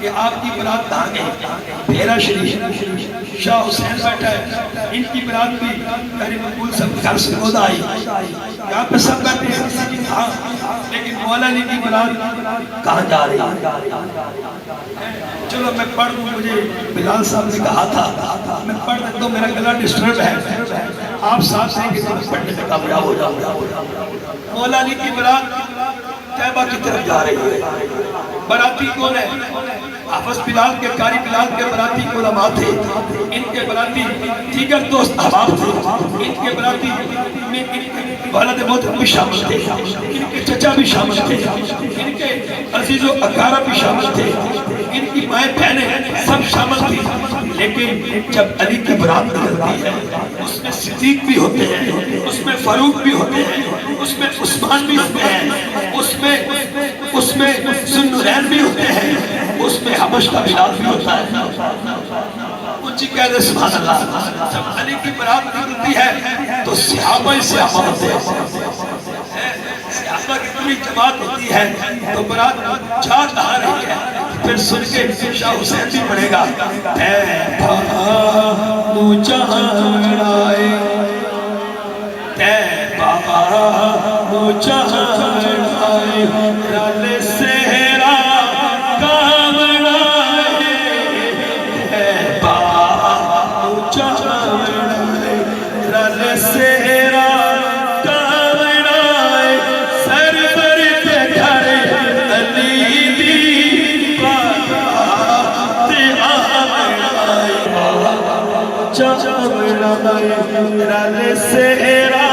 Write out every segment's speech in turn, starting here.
کہ آپ کی برات کہاں گئی؟ بھیرا شریف شاہ حسین بیٹھا ہے، ان کی برات بھی قاری مقبول سب گھر سے خود آئی، یہاں پہ سب بیٹھے ہیں ہاں، لیکن مولا علی کی برات کہاں جا رہی ہے؟ چلو میں پڑھ دوں، مجھے بلال صاحب نے کہا تھا میں پڑھ دوں تو میرا گلا ڈسٹرب ہے، آپ ساتھ ہیں کہ میں پڑھنے میں کامیاب ہو جاؤں۔ مولا علی کی برات طیبہ کی طرف جا رہی ہے، براتی کون ہے؟ حافظ بلال کے قاری بلال کے براتی علماء تھے، ان کے براتی دیگر دوست احباب تھے، ان کے براتی میں والد محترم بھی شامل تھے، ان کے چچا بھی شامل تھے، ان کے عزیز و اقارب بھی شامل تھے، ان کی مائیں بہنیں سب شامل تھی، لیکن جب علی کی برات نکلتی ہے اس میں صدیق بھی ہوتے ہیں، اس میں فاروق بھی ہوتے ہیں، اس میں عثمان بھی ہوتے ہیں، اس میں ذوالنورین بھی ہوتے ہیں، اس میں حبش کا بلال بھی ہوتا ہے۔ اونچی کہہ دے سبحان اللہ۔ جب علی کی برات نکلتی ہے تو صحابہ ہی صحابہ ہوتے ہیں، صحابہ کی پوری جماعت ہوتی ہے، تو برات جا کہاں رہی ہے؟ پھر سن کے شاہ حسین بھی پڑھے گا، اے بابا چڑھائے، اے بابا چڑھائے، رل سہرا کامڑائے، اے بابا چڑھائے، رل سہرا کامڑائے، سرور پہ گھر علی دی بات آمڑائے، چڑھائے، رل سہرا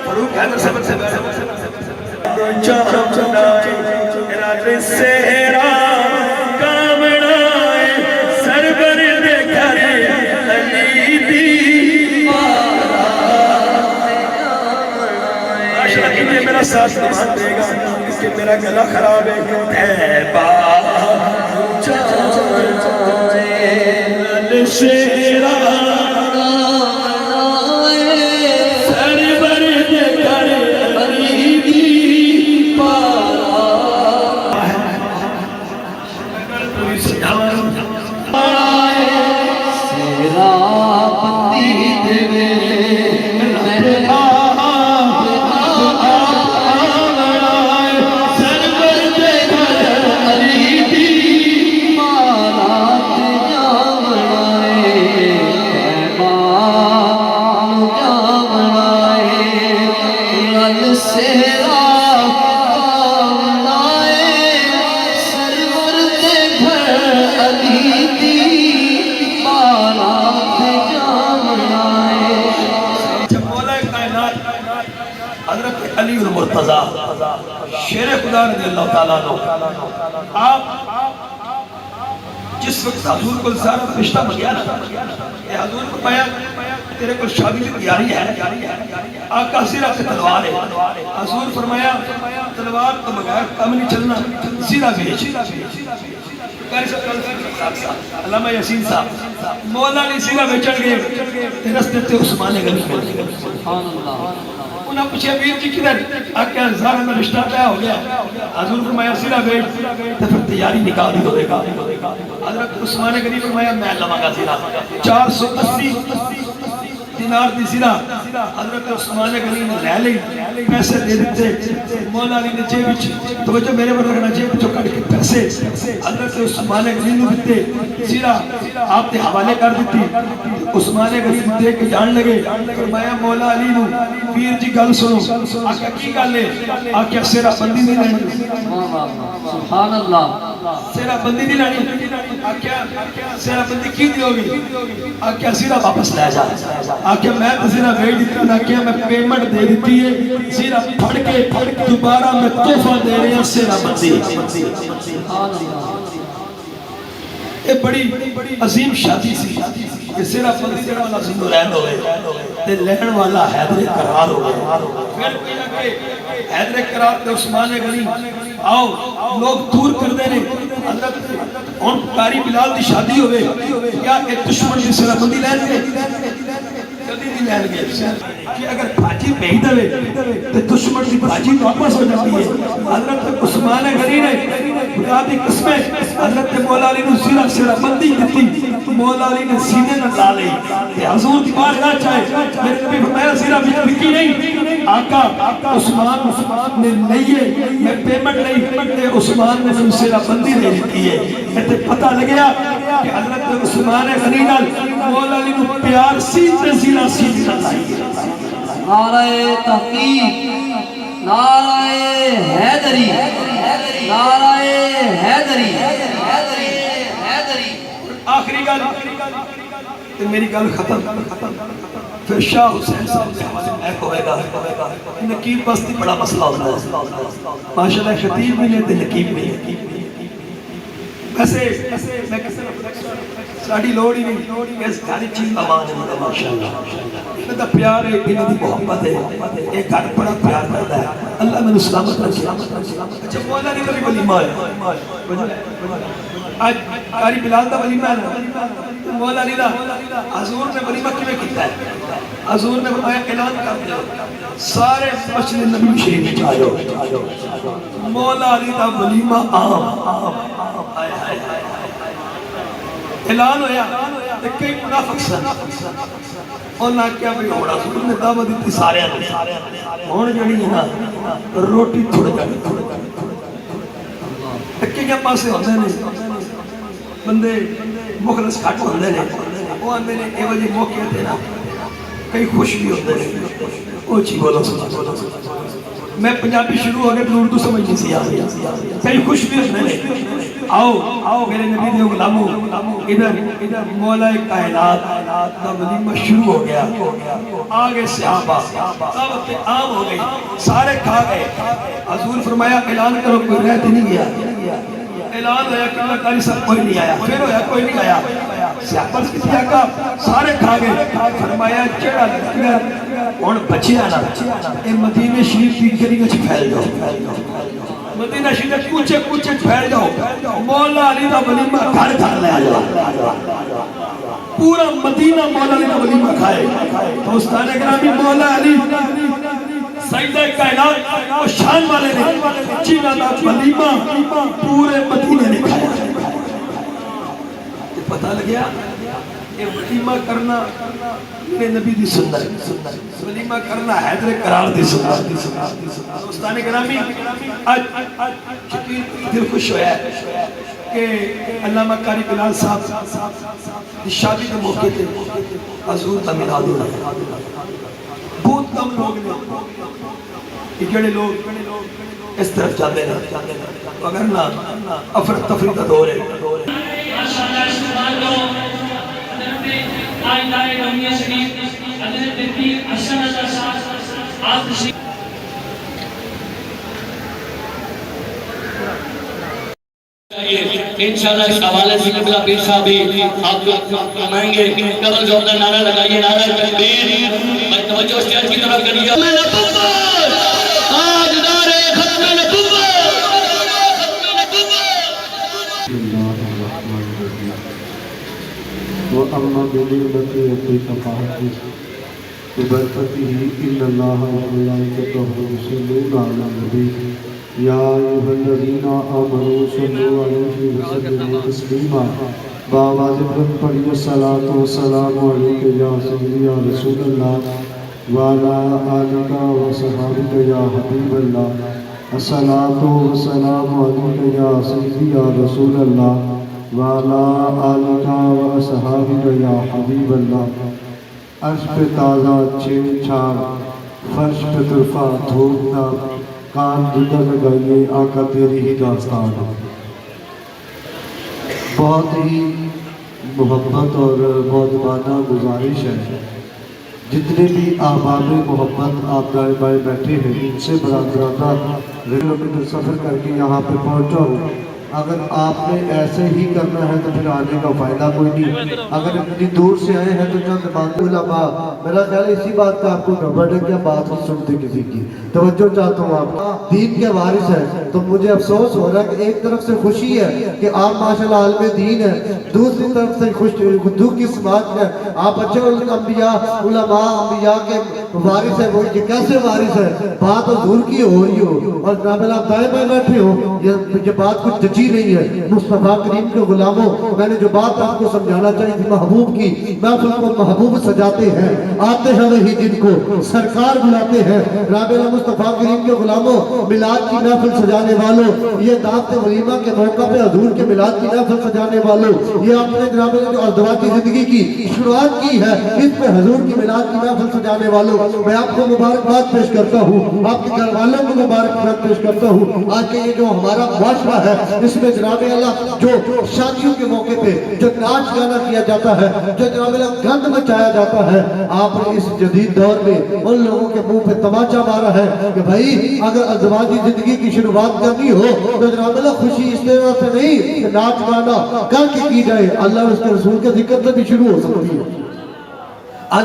فاروق حیدر صاحب سے چڑھائے، رل سہرا کامڑائے، سرور دے گھر علی دی ماشاءاللہ کتنے میرا ساتھ نبھا دے گا کہ میرا گلا خراب ہے۔ اے بابا چڑھائے، رل سہرا حضرت علی المرتضیٰ شیر خدا رضی اللہ تعالیٰ عنہ، آپ جس وقت حضور کو سارا رشتہ مگیا نا، کہ حضور کو پایا تیرے کو شادی کی تیاری ہے، آقا سیرہ سے تلوار ہے، حضور فرمایا تلوار تو مگایا کم نہیں چلنا، سیرہ بھیج۔ علامہ یاسین صاحب مولا علی سیرہ بھیجن گئے، رستے تے عثمان غنی سبحان اللہ، انہاں پوچھے امیر جی کدھر؟ آقا زارہ میں رشتہ طے ہو گیا، حضور فرمایا سیرہ بھیج، تو پھر تیاری نکال دی ہوئے گا۔ حضرت عثمان غنی فرمایا میں لواں گا سیرہ، 480 دینار دی سیرہ حضرت عثمان غنی نے لے لی، پیسے دے دیتے، مولا علی نے جیب وچ توجہ میرے پر رکھنا، جیب وچوں کڈ کے پیسے حضرت عثمان غنی نو دتے، سیرہ آپ نے حوالے کر دیتی، عثمان غنی دے کے جان لگے، فرمایا مولا علی نو پیر جی گل سنو، آقا کی گل ہے؟ آقا سیرہ بندی نہیں لینی، سبحان اللہ، سیرہ بندی نہیں لینی، آقا سیرہ بندی کی دی ہوگی؟ آقا سیرہ واپس لے جا، آقا میں تو سیرہ بھیج دیتا نا، آقا میں پیمنٹ دے دیتی ہے، سیرہ پھڑ کے دوبارہ میں تحفہ دے رہے ہیں سیرہ بندی۔ یہ بڑی عظیم شادی سی کہ سیرہ بندی دینے والا ذوالنورین ہوئے تے لہن والا حیدر قرار ہوئے، پھر کوئی لگے حیدر قرار تے عثمان غنی آؤ لوگ دور کر دے رہے، حضرت ان قاری بلال دی شادی ہوئے، کیا ایک دشمن کی سیرہ بندی لین گے؟ جلدی نہیں لین گے۔ کہ اگر بھاجی بھیج دے تو دشمن کی بھاجی واپس ہو جاتی ہے. حضرت عثمان غنی نے خدا دی قسمیں حضرت مولا علی نے سیرہ سیرہ بندی دیتی. مولا علی نے سینے نہ لا لی کہ حضور دی بارگاہ چاہے. میرے نبی فرمایا سیرہ بکی نہیں. آقا عثمان نے نہیں میں پیمنٹ نہیں کہ عثمان نے سیرہ بندی دے دیتی ہے. تے پتہ لگیا کہ حضرت عثمان غنی نال مولا علی کو پیار سیدھے سیدھا سیدھا لائی. نعرہ تحقیق، نعرہ حیدری، نعرہ حیدری، آخری گل تے میری گل ختم. پھر شاہ حسین صاحب سے حوالے میں ہوئے گا. نقیب بستی بڑا مسئلہ ہوتا ہے. ماشاءاللہ خطیب بھی نہیں تے نقیب بھی نہیں. ویسے میں ساڑی لوڑ ہی نہیں اس گھر چیز امان ہے. ماشاءاللہ انہوں دا پیار ہے، انہوں دی محبت ہے. ایک گھر بڑا پیار کرتا ہے. اللہ میں سلامت رکھے. اچھا مولا علی کا بھی ولیمہ ہے. آج قاری بلال دا ولیمہ ہے. مولا علی دا حضور نے ولیمہ کیوں کیتا ہے؟ حضور نے فرمایا اعلان کر دیا سارے مسجد نبی شریف میں جاؤ. مولا علی دا ولیمہ عام اعلان ہویا. کئی منافق سن انہاں کیا بھی ہونا حضور نے دعوت دیتی سارے ہون جڑی ہے نا روٹی تھوڑ جاتی. کئی پاسے ہوندے نے بندے مخلص گھٹ ہوندے نے. وہ آندے نے اے وجہ موقع تے نا کئی خوش بھی ہوندے نے. او جی بولو میں پنجابی شروع ہو گئے تو اردو سمجھ نہیں سی آئی. کئی خوش بھی ہوندے نے. آؤ میرے نبی دے غلاموں ادھر مولا کائنات کا ولیمہ شروع ہو گیا. آگے صحابہ دعوت عام ہو گئی. سارے کھا گئے. حضور فرمایا اعلان کرو کوئی رہ نہیں گیا. اعلان ہویا کہ اللہ قاری صاحب کوئی نہیں آیا. پھر ہویا کوئی نہیں آیا. صحابہ سے کیا کہا سارے کھا گئے. فرمایا چڑا لگا اور بچیا نا اے مدینہ شریف کی گلی وچ پھیل جاؤ. مدینہ شریف کوچے کوچے پھیل جاؤ. مولا علی دا ولیمہ گھر گھر لے آ جاؤ. پورا مدینہ مولا علی دا ولیمہ کھائے. دوستان گرامی مولا علی سیدہ کائنات اور شان والے نے جنہاں دا ولیمہ پورے مدینہ نے کھایا. پتہ لگیا یہ ولیمہ کرنا میرے نبی دی سنت. ولیمہ کرنا حیدر قرار دی سنت. دوستان گرامی آج دل خوش ہویا ہے کہ علامہ قاری بلال صاحب شادی کے موقع تے حضور کا میلاد ہو رہا ہے. بہت کم لوگ نے کہ جڑے لوگ اس طرف جاتے ہیں اگر نہ افراد تفریح کا دور ہے. انشاءاللہ اس حوالے سے قبلہ پیر صاحب بھی آپ کو فرمائیں گے. قبل جو اپنا نعرہ لگائیے نعرہ تکبیر. میں توجہ اسٹیج کی طرف کریے. آج نعرہ ختم نبوت. وَأَمَّا بِنِعْمَةِ رَبِّكَ فَحَدِّثْ بِبَرَكَتِهِ إِنَّ اللَّهَ وَمَلَائِكَتَهُ يُصَلُّونَ عَلَى النَّبِيِّ يَا أَيُّهَا الَّذِينَ آمَنُوا صَلُّوا عَلَيْهِ وَسَلِّمُوا تَسْلِيمًا. بآواز پڑھیے الصلاۃ والسلام علیک یا سیدی یا رسول اللہ وعلی آلک وصحبہ یا حبیب اللہ. الصلاۃ والسلام علیک یا سیدی یا رسول اللہ وعلی آلک وصحبہ یا حبیب اللہ. عرش پہ تازہ چھیڑ چھاڑ فرش پہ طرفہ دھوپنا کان جدہ لگائیے آقا تیری ہی داستان. بہت ہی محبت اور مؤدبانہ گزارش ہے جتنے بھی احباب محبت آپ دائیں بائیں بیٹھے ہیں ان سے برادرانہ کلومیٹر سفر کر کے یہاں پہ پہنچا ہوں اگر آپ نے ایسے ہی کرنا ہے تو پھر آنے کا فائدہ کوئی نہیں. اگر اتنی دور سے آئے ہیں تو چند بات علماء، میرا خیال ہے اسی بات کا آپ کو گڑبڑ ہے کہ بات نہیں سنتے کسی کی. توجہ چاہتا ہوں، آپ دین کے وارث ہیں تو مجھے افسوس ہو رہا ہے کہ ایک طرف سے خوشی ہے کہ آپ ماشاءاللہ عالم دین ہیں، دوسری طرف سے دکھ کی سماعت ہے آپ اچھے انبیاء علماء انبیاء کے وارث ہیں. وہ یہ کیسے وارث ہے؟ بات حضور کی ہو رہی ہو اور جناب آپ دائیں بائیں بیٹھے ہو، یہ بات کچھ جچی نہیں ہے. مصطفیٰ کریم کے غلاموں، میں نے جو بات آپ کو سمجھانا چاہیے تھی محبوب کی، محفل کو محبوب سجاتے ہیں، آتے ہیں وہی جن کو سرکار بلاتے ہیں. رابع مصطفیٰ کریم کے غلاموں، میلاد کی محفل سجانے والوں، یہ دعوت ولیمہ کے موقع پہ حضور کے میلاد کی محفل سجانے والوں، یہ آپ نے جناب جو ازدواجی زندگی کی شروعات کی ہے، اس پہ حضور کی میلاد کی محفل سجانے والوں، میں آپ کو مبارکباد پیش کرتا ہوں، آپ کے گھر والوں کو مبارکباد پیش کرتا ہوں. آج کے یہ جو ہمارا معاشرہ ہے، اس میں جناب اللہ جو شادیوں کے موقع پہ جو ناچ گانا کیا جاتا ہے، جو جناب اللہ گند مچایا جاتا ہے، آپ نے اس جدید دور میں ان لوگوں کے منہ پہ تماچا مارا ہے کہ بھائی اگر ازدواجی زندگی کی شروعات کرنی ہو تو جناب اللہ خوشی اس طرح سے نہیں کہ ناچ گانا کر کے کی جائے، اللہ اور اس کے رسول کے ذکر سے بھی شروع ہو سکتی ہے.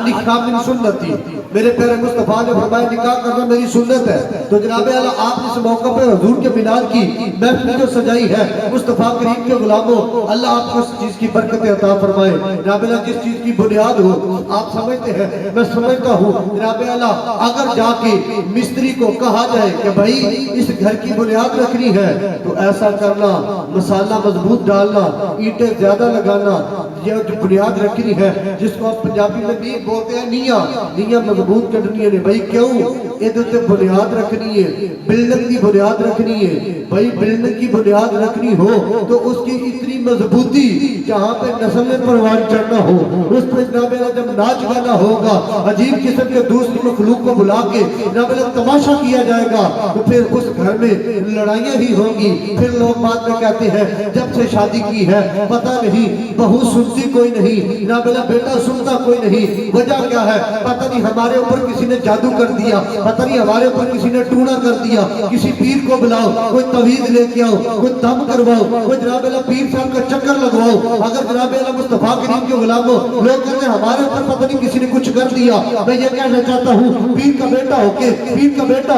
نکاح من سنتی، میرے پیارے مصطفیٰ نے فرمایا نکاح کرنا میری سنت ہے. تو جناب اللہ آپ نے اس موقع پر حضور کے میلاد کی محفل جو سجائی ہے، مصطفیٰ کریم کے غلاموں، اللہ آپ کو اس چیز کی برکت عطا فرمائے. جناب اللہ جس چیز کی بنیاد ہو آپ سمجھتے ہیں، میں سمجھتا ہوں جناب اللہ اگر جا کے مستری کو کہا جائے کہ بھائی اس گھر کی بنیاد رکھنی ہے تو ایسا کرنا، مسالہ مضبوط ڈالنا، اینٹیں زیادہ لگانا، یہ جو بنیاد رکھنی ہے جس کو آپ پنجابی میں بھی بولتے ہیں نیاں مضبوط کرنی ہے. بھائی کیوں؟ ادھر تے بنیاد رکھنی ہے، بلڈنگ کی بنیاد رکھنی ہے. بھائی بلڈنگ کی بنیاد رکھنی ہو تو اس کی اتنی مضبوطی جہاں پہ نسل پروان چڑھنا ہو، اس پہ جناب جب ناچ گانا ہوگا، عجیب قسم کے دوسری مخلوق کو بلا کے جناب تماشا کیا جائے گا تو پھر اس گھر میں لڑائیاں ہی ہوں گی. پھر لوگ بعد میں کہتے ہیں جب سے شادی کی ہے پتہ نہیں بہو سنتی کوئی نہیں، جناب بیٹا سنتا کوئی نہیں. وجہ کیا ہے؟ پتہ نہیں ہمارے اوپر کسی نے جادو کر دیا، پتہ نہیں ہمارے اوپر کسی نے ٹونا کر دیا. کسی پیر کو بلاؤ، کوئی توحید لے کے آؤ، کوئی دم کرواؤ، کوئی جناب اللہ پیر صاحب کا چکر لگواؤ. اگر جناب اللہ مصطفیٰ کریم کے غلاموں لوگ کہتے ہیں ہمارے اوپر پتہ نہیں کسی نے کچھ کر دیا، میں یہ کہنا چاہتا ہوں پیر کا بیٹا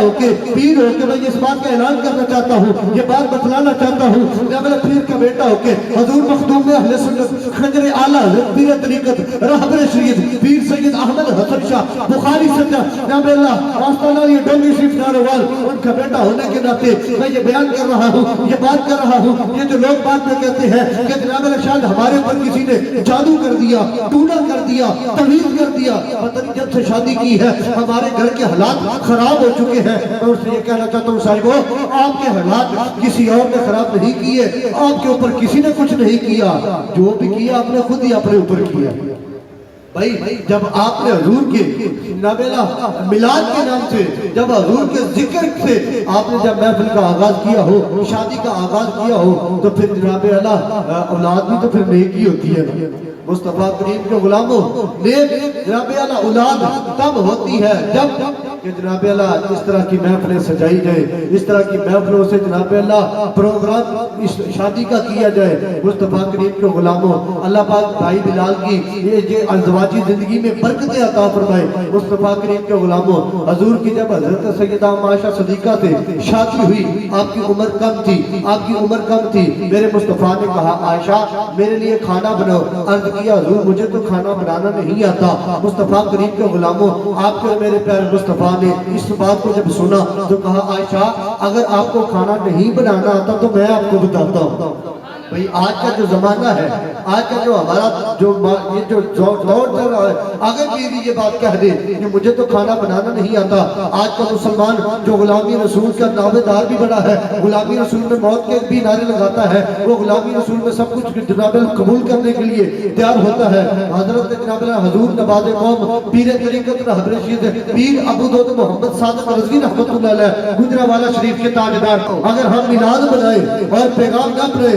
ہو کے پیر ہو کے میں اس بات کا اعلان کرنا چاہتا ہوں، یہ بات بتلانا چاہتا ہوں جناب اللہ پیر کا بیٹا ہو کے حضور مخدوم اہل سنت خنجر اعلیٰ پیر طریقت رہبر شریعت پیر سید احمد حسن شاہ بخاری سجا جناب اللہ آستانہ یہ ڈونگی شریف ناروال ان کا بیٹا ہونے کے ناطے میں یہ بیان کر رہا ہوں، یہ بات کر رہا ہوں. یہ جو لوگ بات میں کہتے ہیں کہ جناب اللہ شاید ہمارے اوپر کسی نے جادو کر دیا، ٹونا کر دیا، توہین کر دیا، پتہ نہیں جب سے شادی کی ہے ہمارے گھر کے حالات خراب ہو چکے ہیں. میں اس سے یہ کہنا چاہتا ہوں صاحبو، آپ کے حالات کسی اور نے خراب نہیں کیے، آپ کے اوپر کسی نے کچھ نہیں کیا، جو بھی کیا آپ نے خود ہی اپنے اوپر کیا. بھائی جب آپ نے حضور کے میلاد کے نام سے، جب حضور کے ذکر سے آپ نے جب محفل کا آغاز کیا ہو، شادی کا آغاز کیا ہو، تو پھر جناب اللہ اولاد بھی تو پھر نیکی ہوتی ہے. مصطفیٰ کریم کے غلاموں نیک جناب اللہ اولاد تب ہوتی ہے جب کہ جناب اللہ اس طرح کی محفلیں سجائی جائے، اس طرح کی محفلوں سے جناب اللہ پروگرام شادی کا کیا جائے. مصطفیٰ کریم کے غلاموں اللہ پاک بھائی بلال کی یہ ازدواجی زندگی میں برکتیں عطا فرمائے. مصطفیٰ کریم کے غلاموں حضور کی جب حضرت سیدہ عائشہ صدیقہ سے شادی ہوئی، آپ کی عمر کم تھی. میرے مصطفیٰ نے کہا عائشہ میرے لیے کھانا بناؤ. عرض کیا حضور مجھے تو کھانا بنانا نہیں آتا. مصطفیٰ کریم کے غلاموں آپ کے میرے پیارے مصطفیٰ نے اس بات کو جب سنا تو کہا عائشہ اگر آپ کو کھانا نہیں بنانا آتا تو میں آپ کو بتاتا ہوں. بھئی آج کا جو زمانہ ہے، آج کا جو ہمارا جو دور چل رہا ہے، اگر میری یہ بات کہہ دے کہ مجھے تو کھانا بنانا نہیں آتا، آج کا مسلمان جو غلامی رسول کا دعوے دار بھی بڑا ہے، غلامی رسول میں موت کے بھی نعرے لگاتا ہے، وہ غلامی رسول میں سب کچھ جناب قبول کرنے کے لیے تیار ہوتا ہے. حضرت جناب حضور نواز قوم پیر طریقت رہبر شریعت پیر ابو داؤد محمد صادق رضوی رحمۃ اللہ علیہ گجرانوالہ شریف کے تاجدار، اگر ہم میلاد بنائے اور پیغام نہ پڑھے،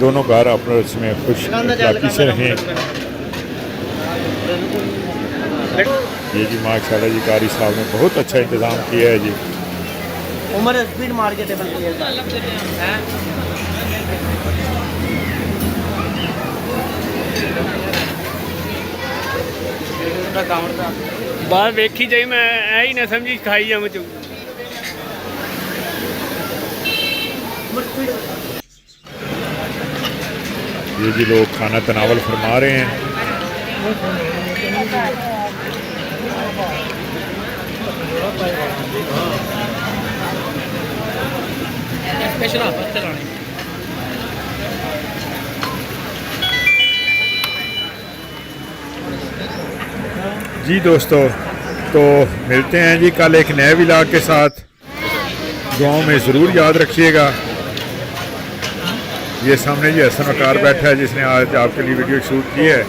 دونوں گھر آپس میں خوش اخلاقی سے رہیں۔ یہ جی ماشاءاللہ جی قاری صاحب نے بہت اچھا انتظام کیا ہے جی۔ عمر اسپیڈ مار کے بنتی ہے ਬਾਅਦ ਵੇਖੀ ਜਾਈ ਮੈਂ ਐ ਹੀ ਨਾ ਸਮਝੀ ਖਾਈ ਜਾ ਮੁਝ یہ جی لوگ کھانا تناول فرما رہے ہیں۔ جی دوستو، تو ملتے ہیں جی کل ایک نئے ولاگ کے ساتھ، دعاؤں میں ضرور یاد رکھیے گا۔ یہ سامنے جی حسن وقار بیٹھا ہے جس نے آج آپ کے لیے ویڈیو شوٹ کی ہے۔